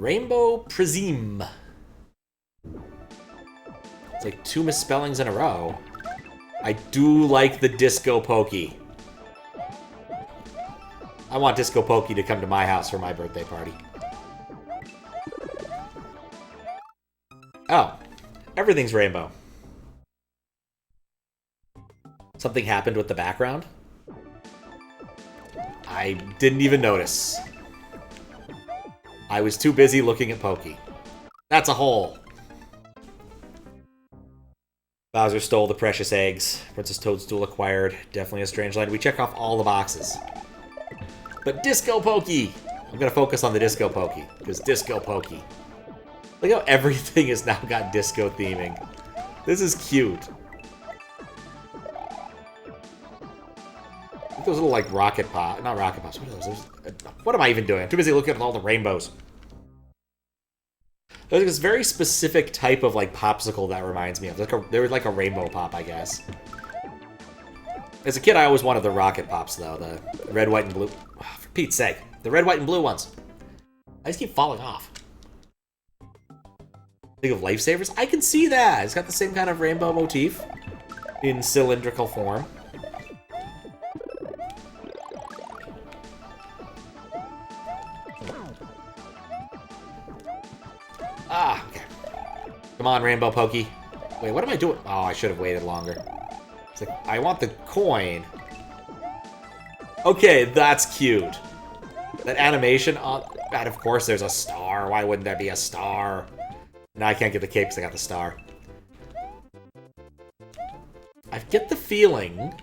Rainbow PRISME. It's like 2 misspellings in a row. I do like the Disco Pokey. I want Disco Pokey to come to my house for my birthday party. Oh, everything's rainbow. Something happened with the background? I didn't even notice. I was too busy looking at Pokey. That's a hole. Bowser stole the precious eggs. Princess Toadstool acquired. Definitely a strange land. We check off all the boxes. But Disco Pokey! I'm gonna focus on the Disco Pokey, because Disco Pokey. Look how everything has now got disco theming. This is cute. Those little, like, rocket pop... Not rocket pops. What are those? What am I even doing? I'm too busy looking at all the rainbows. There's this very specific type of, like, popsicle that reminds me of. They're like a rainbow pop, I guess. As a kid, I always wanted the rocket pops, though. The red, white, and blue. Oh, for Pete's sake. The red, white, and blue ones. I just keep falling off. Think of Lifesavers? I can see that! It's got the same kind of rainbow motif. In cylindrical form. Ah, okay. Come on, Rainbow Pokey. Wait, what am I doing? Oh, I should have waited longer. It's like, I want the coin. Okay, that's cute. That animation on... God, of course there's a star. Why wouldn't there be a star? Now I can't get the cape because I got the star. I get the feeling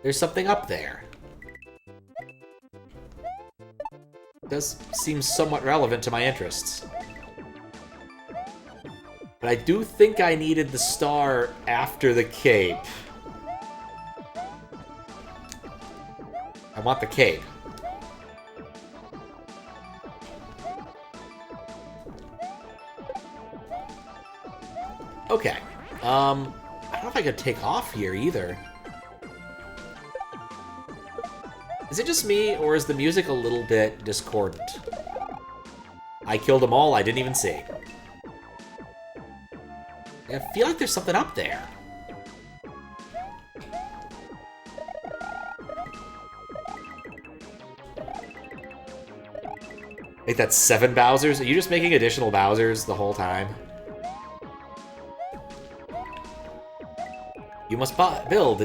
there's something up there. It does seem somewhat relevant to my interests. But I do think I needed the star after the cape. I want the cape. Okay. I don't know if I could take off here either. Is it just me, or is the music a little bit discordant? I killed them all, I didn't even see. I feel like there's something up there. Like that's 7 Bowsers? Are you just making additional Bowsers the whole time? You must build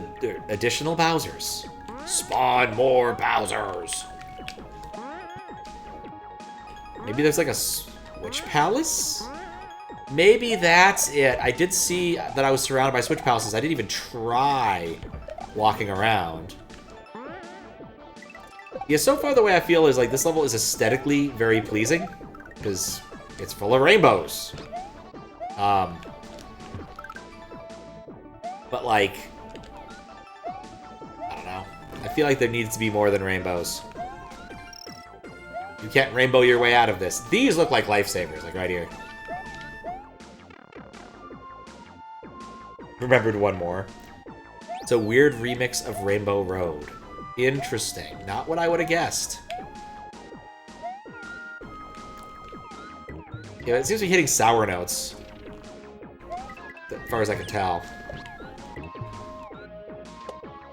additional Bowsers. Spawn more Bowsers. Maybe there's like a Switch Palace? Maybe that's it. I did see that I was surrounded by Switch Palaces. I didn't even try walking around. Yeah, so far the way I feel is like this level is aesthetically very pleasing because it's full of rainbows. But like, I don't know. I feel like there needs to be more than rainbows. You can't rainbow your way out of this. These look like lifesavers, like right here. Remembered one more. It's a weird remix of Rainbow Road. Interesting. Not what I would have guessed. Yeah, it seems to be hitting sour notes. As far as I can tell.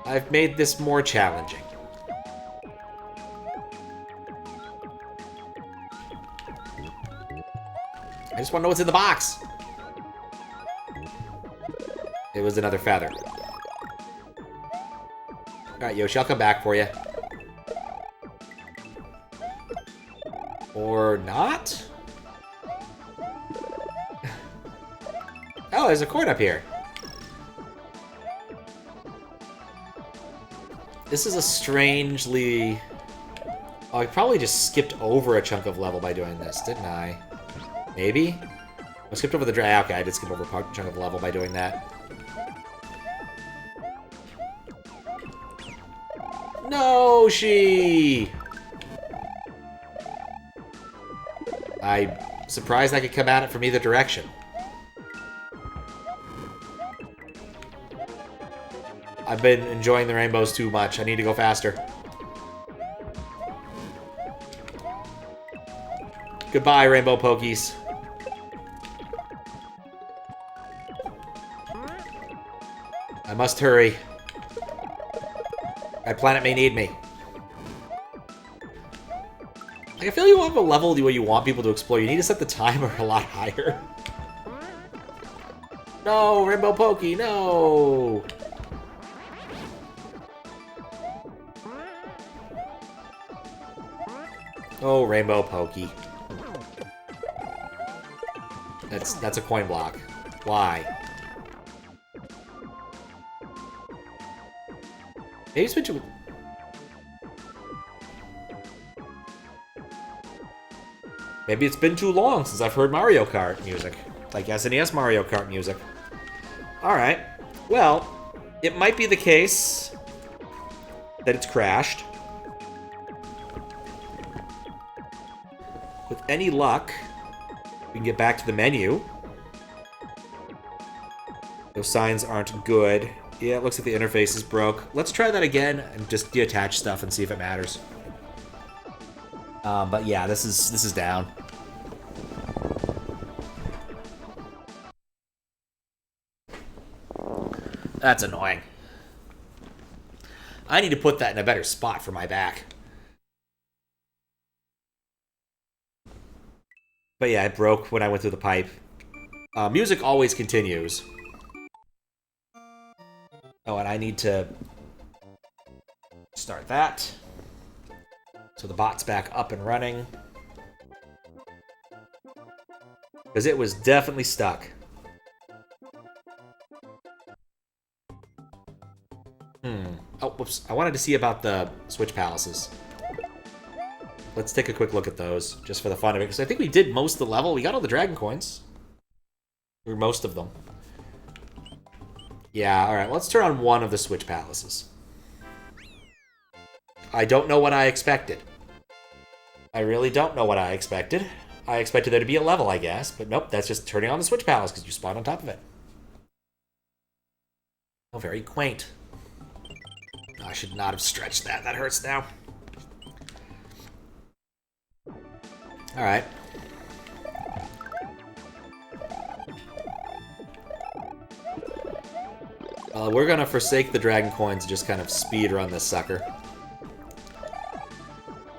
I've made this more challenging. I just want to know what's in the box. It was another feather. Alright, Yoshi, I'll come back for you. Or not? Oh, there's a coin up here. This is a strangely... Oh, I probably just skipped over a chunk of level by doing this, didn't I? Maybe? I skipped over the drag. Okay, I did skip over a chunk of the level by doing that. No, she. I'm surprised I could come at it from either direction. I've been enjoying the rainbows too much. I need to go faster. Goodbye, Rainbow Pokies. I must hurry. My planet may need me. Like, I feel you have a level where you want people to explore. You need to set the timer a lot higher. No, Rainbow Pokey, no! Oh, Rainbow Pokey. That's a coin block. Why? Maybe it's been too... Maybe it's been too long since I've heard Mario Kart music. Like SNES Mario Kart music. Alright. Well, it might be the case that it's crashed. With any luck, we can get back to the menu. Those signs aren't good. Yeah, it looks like the interface is broke. Let's try that again and just deattach stuff and see if it matters. But yeah, this is down. That's annoying. I need to put that in a better spot for my back. But yeah, it broke when I went through the pipe. Music always continues. Oh, and I need to start that. So the bot's back up and running. Because it was definitely stuck. Oh, whoops. I wanted to see about the Switch Palaces. Let's take a quick look at those, just for the fun of it. Because I think we did most of the level. We got all the Dragon Coins. Or most of them. Yeah, alright. Let's turn on one of the Switch Palaces. I don't know what I expected. I really don't know what I expected. I expected there to be a level, I guess. But nope, that's just turning on the Switch Palace because you spawn on top of it. Oh, very quaint. I should not have stretched that. That hurts now. Alright. We're gonna forsake the Dragon Coins and just kind of speed run this sucker.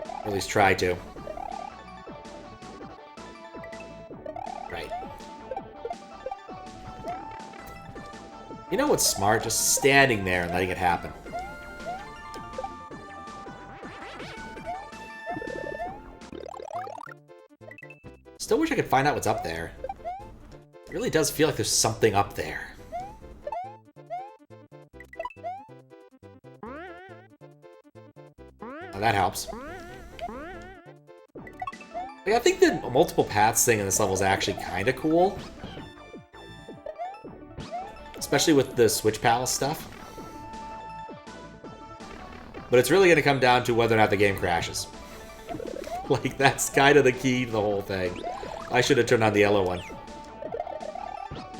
Or at least try to. Right. You know what's smart? Just standing there and letting it happen. Still wish I could find out what's up there. It really does feel like there's something up there. Oh, that helps. Like, I think the multiple paths thing in this level is actually kind of cool. Especially with the Switch Palace stuff. But it's really going to come down to whether or not the game crashes. Like, that's kind of the key to the whole thing. I should have turned on the yellow one.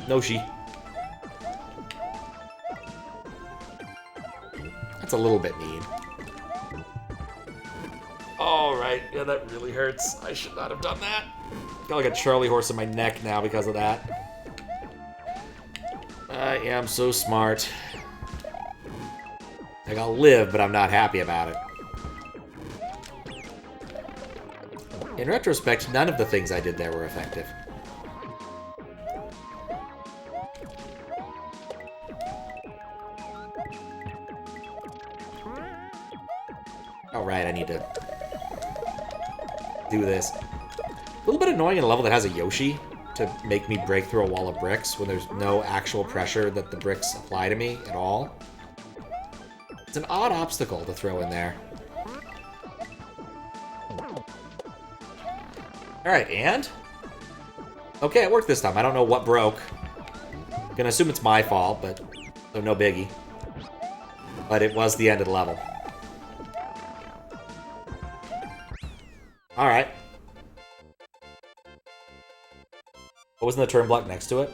No, she. That's a little bit mean. Alright, yeah, that really hurts. I should not have done that. Got like a Charlie horse in my neck now because of that. I am so smart. Like, I'll live, but I'm not happy about it. In retrospect, none of the things I did there were effective. Alright, I need to do this. A little bit annoying in a level that has a Yoshi to make me break through a wall of bricks when there's no actual pressure that the bricks apply to me at all. It's an odd obstacle to throw in there. Alright, and? Okay, it worked this time. I don't know what broke. Gonna assume it's my fault, but so no biggie. But it was the end of the level. Alright. What was in the turn block next to it?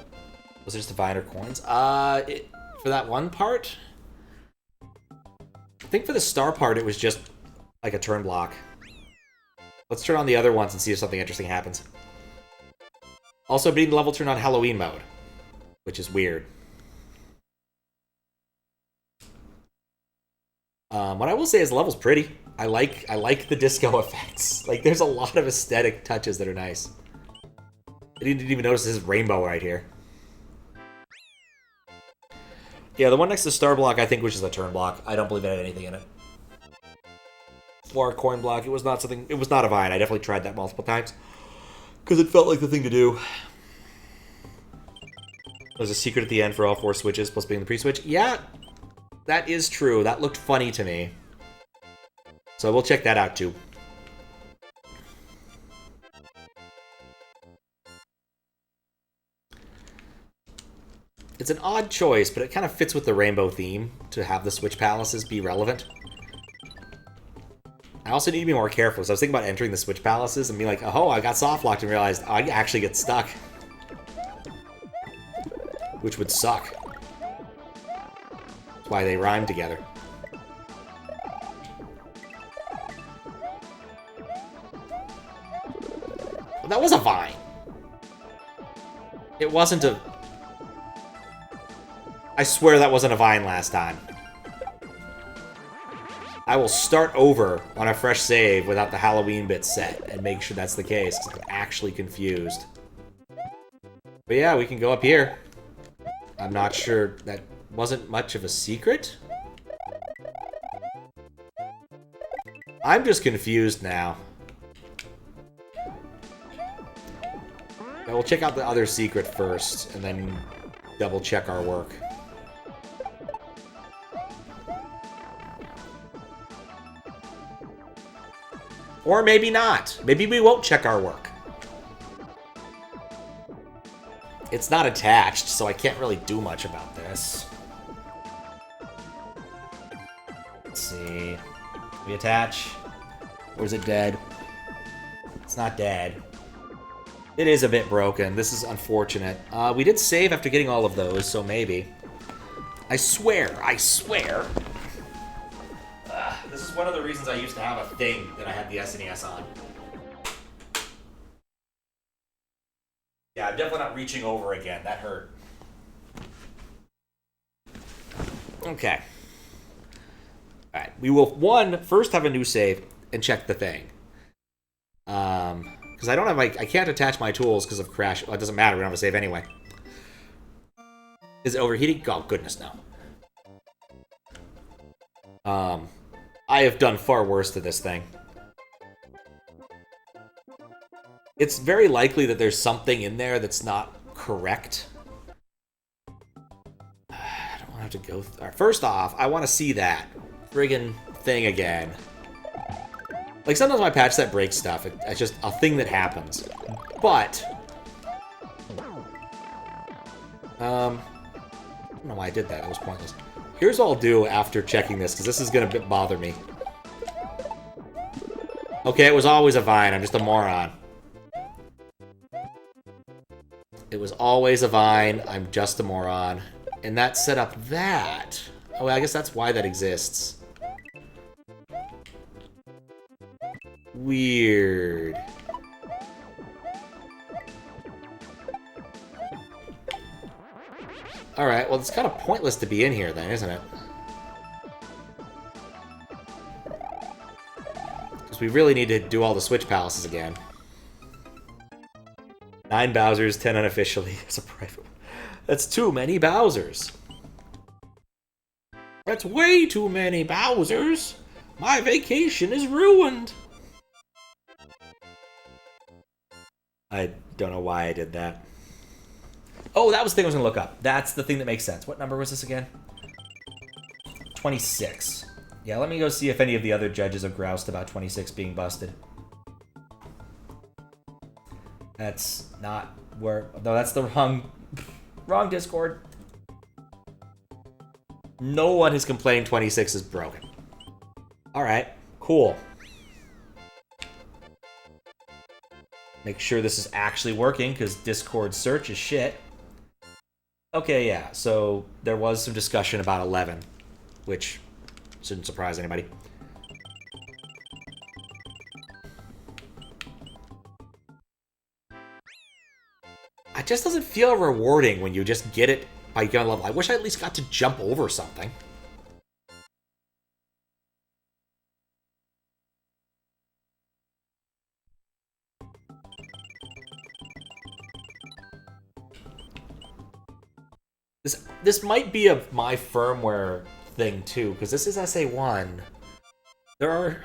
Was it just diviner coins? For that one part? I think for the star part it was just like a turn block. Let's turn on the other ones and see if something interesting happens. Also, beating the level turned on Halloween mode, which is weird. What I will say is the level's pretty. I like the disco effects. Like, there's a lot of aesthetic touches that are nice. I didn't even notice this is rainbow right here. Yeah, the one next to Star Block, I think, which is a turn block. I don't believe it had anything in it. Or a coin block. It was not something. It was not a vine. I definitely tried that multiple times because it felt like the thing to do. There's a secret at the end for all 4 switches, plus being the pre-switch. Yeah, that is true. That looked funny to me. So we'll check that out too. It's an odd choice, but it kind of fits with the rainbow theme to have the Switch Palaces be relevant. I also need to be more careful, so I was thinking about entering the Switch Palaces and being like, oh, I got soft locked and realized I actually get stuck. Which would suck. That's why they rhyme together. Well, that was a vine. It wasn't a... I swear that wasn't a vine last time. I will start over on a fresh save without the Halloween bit set and make sure that's the case, because I'm actually confused. But yeah, we can go up here. I'm not sure. That wasn't much of a secret? I'm just confused now. Now we'll check out the other secret first, and then double check our work. Or maybe not. Maybe we won't check our work. It's not attached, so I can't really do much about this. Let's see. We attach. Or is it dead? It's not dead. It is a bit broken. This is unfortunate. We did save after getting all of those, so maybe. I swear. This is one of the reasons I used to have a thing that I had the SNES on. Yeah, I'm definitely not reaching over again. That hurt. Okay. Alright, we will, first have a new save and check the thing. Because I don't have, I can't attach my tools because of crash. Well, it doesn't matter, we don't have a save anyway. Is it overheating? Oh, goodness, no. I have done far worse to this thing. It's very likely that there's something in there that's not correct. I don't want to have to go... Right, first off, I want to see that friggin' thing again. Like, sometimes my patch set breaks stuff. It's just a thing that happens. But... I don't know why I did that. It was pointless. Here's what I'll do after checking this, because this is going to bother me. Okay, it was always a vine. I'm just a moron. It was always a vine. I'm just a moron. And that set up that. Oh, I guess that's why that exists. Weird. Alright, well, it's kind of pointless to be in here then, isn't it? Because we really need to do all the Switch Palaces again. 9 Bowsers, 10 unofficially. That's a private. That's too many Bowsers. That's way too many Bowsers. My vacation is ruined. I don't know why I did that. Oh, that was the thing I was going to look up. That's the thing that makes sense. What number was this again? 26. Yeah, let me go see if any of the other judges have groused about 26 being busted. That's not where... No, that's the wrong Discord. No one has complained 26 is broken. Alright, cool. Make sure this is actually working, because Discord search is shit. Okay, yeah, so there was some discussion about 11, which shouldn't surprise anybody. It just doesn't feel rewarding when you just get it by gun level. I wish I at least got to jump over something. This might be my firmware thing too, because this is SA1. There are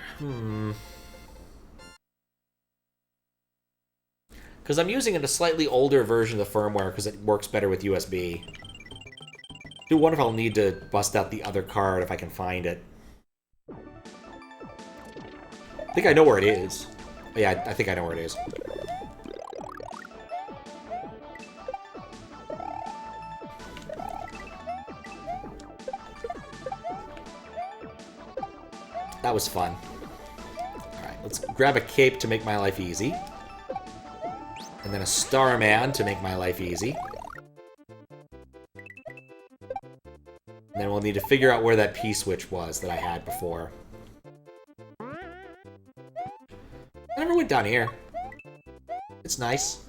because I'm using a slightly older version of the firmware because it works better with USB. I do wonder if I'll need to bust out the other card if I can find it. I think I know where it is. Yeah, I think I know where it is. That was fun. Alright, let's grab a cape to make my life easy. And then a Starman to make my life easy. And then we'll need to figure out where that P-switch was that I had before. I never went down here. It's nice.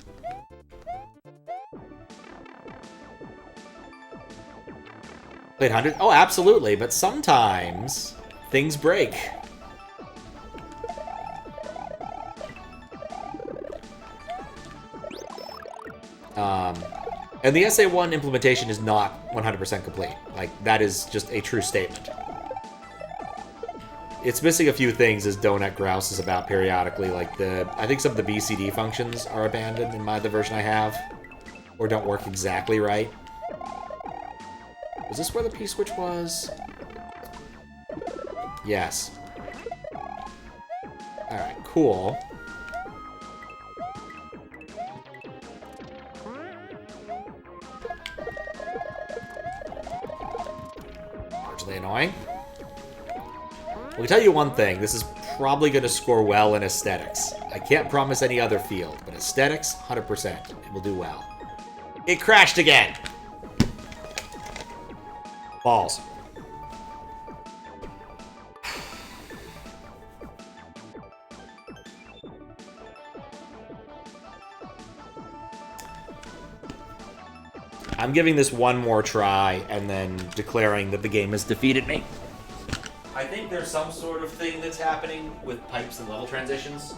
Played 100? Oh, absolutely, but sometimes things break. And the SA1 implementation is not 100% complete. Like, that is just a true statement. It's missing a few things, as Donut grouses about periodically. Like, I think some of the BCD functions are abandoned in the version I have, or don't work exactly right. Was this where the P-switch was? Yes. Alright, cool. Marginally annoying. Well, I can tell you one thing. This is probably going to score well in aesthetics. I can't promise any other field, but aesthetics, 100%. It will do well. It crashed again! Balls. I'm giving this one more try and then declaring that the game has defeated me. I think there's some sort of thing that's happening with pipes and level transitions.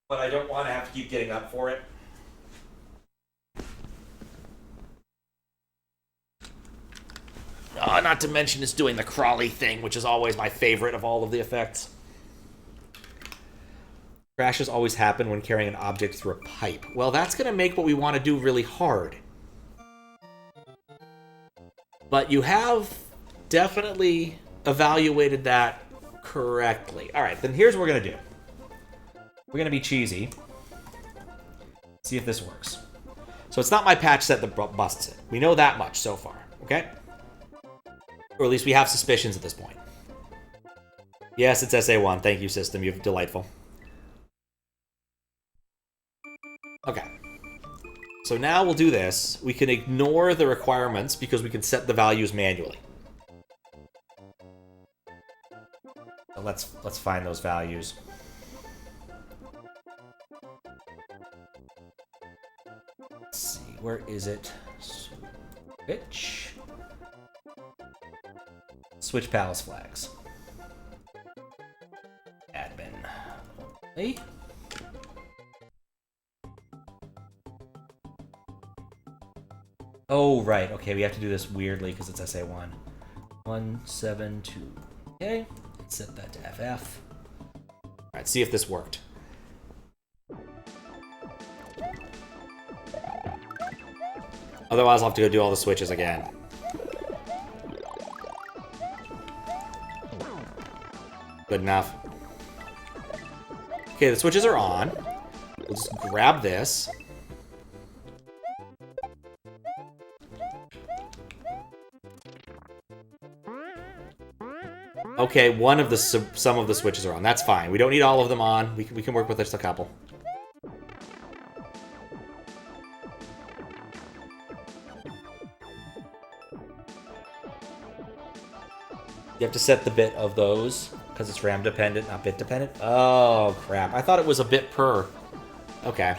But I don't want to have to keep getting up for it. Not to mention it's doing the crawly thing, which is always my favorite of all of the effects. Crashes always happen when carrying an object through a pipe. Well, that's going to make what we want to do really hard. But you have definitely evaluated that correctly. Alright, then here's what we're going to do. We're going to be cheesy. See if this works. So it's not my patch set that busts it. We know that much so far, okay? Or at least we have suspicions at this point. Yes, it's SA1. Thank you, system. You're delightful. Okay. So now we'll do this. We can ignore the requirements because we can set the values manually. So let's find those values. Let's see. Where is it? Switch palace flags. Admin. Hey. Oh, right. Okay, we have to do this weirdly because it's SA1. 172. Okay. Let's set that to FF. Alright, see if this worked. Otherwise, I'll have to go do all the switches again. Good enough. Okay, the switches are on. We'll just grab this. Okay, some of the switches are on. That's fine. We don't need all of them on. We can work with just a couple. You have to set the bit of those because it's RAM dependent, not bit dependent. Oh, crap. I thought it was a bit per. Okay.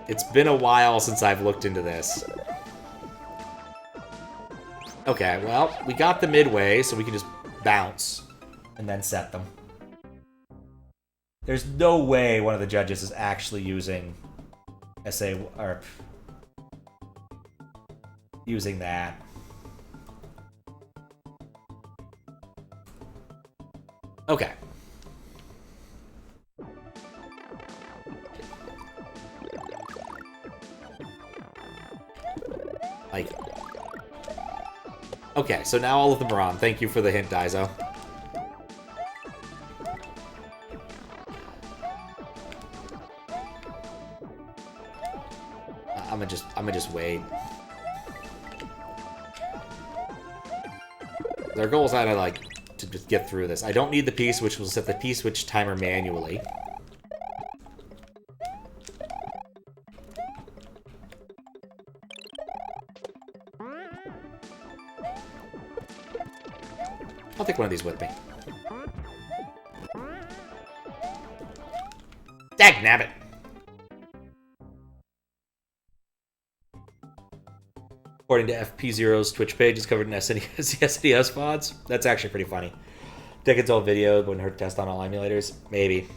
It's been a while since I've looked into this. Okay, well, we got the midway, so we can just bounce and then set them. There's no way one of the judges is actually using SA or using that. Okay. Like, okay, so now all of them are on. Thank you for the hint, Daizo. I'm gonna just wait. Their goal is either like to just get through this. I don't need the piece, which will set the P-switch timer manually. I'll take one of these with me. Dagnabbit! According to FP0's Twitch page, it's covered in SNES VODs. That's actually pretty funny. Decades old video, wouldn't hurt to test on all emulators. Maybe.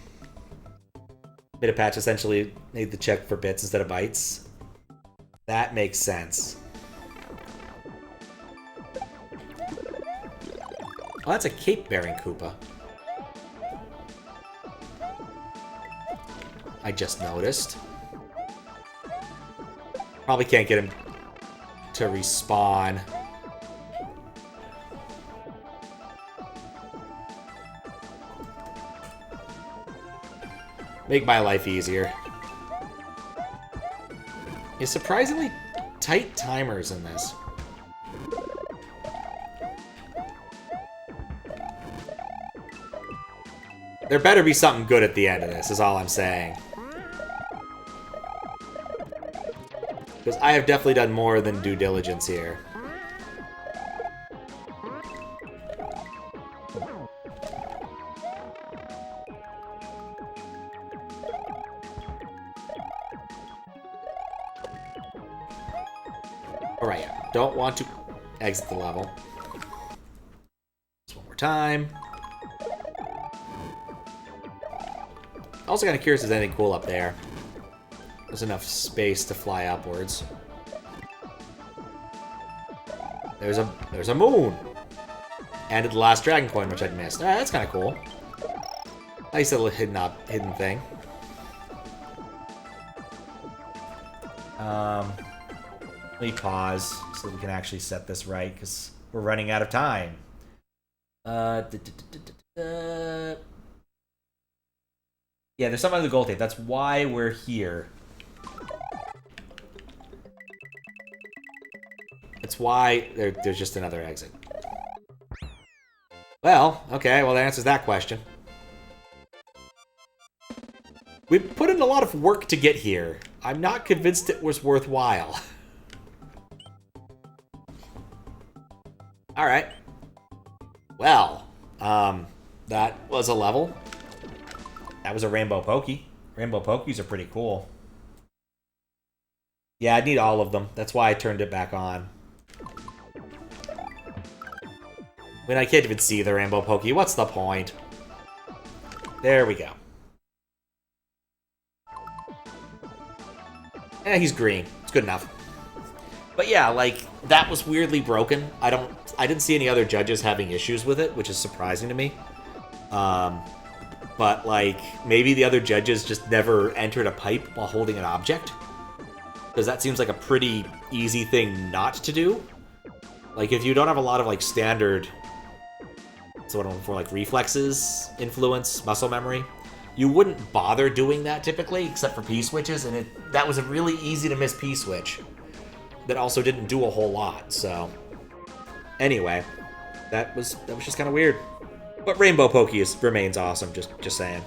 Made a patch essentially made the check for bits instead of bytes. That makes sense. Oh, that's a cape-bearing Koopa. I just noticed. Probably can't get him to respawn. Make my life easier. It's surprisingly tight timers in this. There better be something good at the end of this, is all I'm saying. Because I have definitely done more than due diligence here. Alright, yeah. Don't want to exit the level. Just one more time. Also kind of curious if there's anything cool up there. There's enough space to fly upwards. There's a moon! And the last dragon coin, which I'd missed. Alright, that's kind of cool. Nice little hidden thing. Let me pause so that we can actually set this right, because we're running out of time. Yeah, there's something on the gold tape. That's why we're here. That's why there's just another exit. Well, okay, well that answers that question. We put in a lot of work to get here. I'm not convinced it was worthwhile. Alright. Well, that was a level. That was a Rainbow Pokey. Rainbow Pokeys are pretty cool. Yeah, I'd need all of them. That's why I turned it back on. I mean, I can't even see the Rainbow Pokey. What's the point? There we go. Eh, he's green. It's good enough. But yeah, like, that was weirdly broken. I didn't see any other judges having issues with it, which is surprising to me. But, like, maybe the other judges just never entered a pipe while holding an object. Because that seems like a pretty easy thing not to do. Like, if you don't have a lot of, like, standard... So what I'm looking for, like, reflexes, influence, muscle memory, you wouldn't bother doing that typically, except for P-switches, and that was a really easy-to-miss P-switch that also didn't do a whole lot, so... Anyway, that was just kind of weird. But Rainbow Pokey remains awesome, just saying.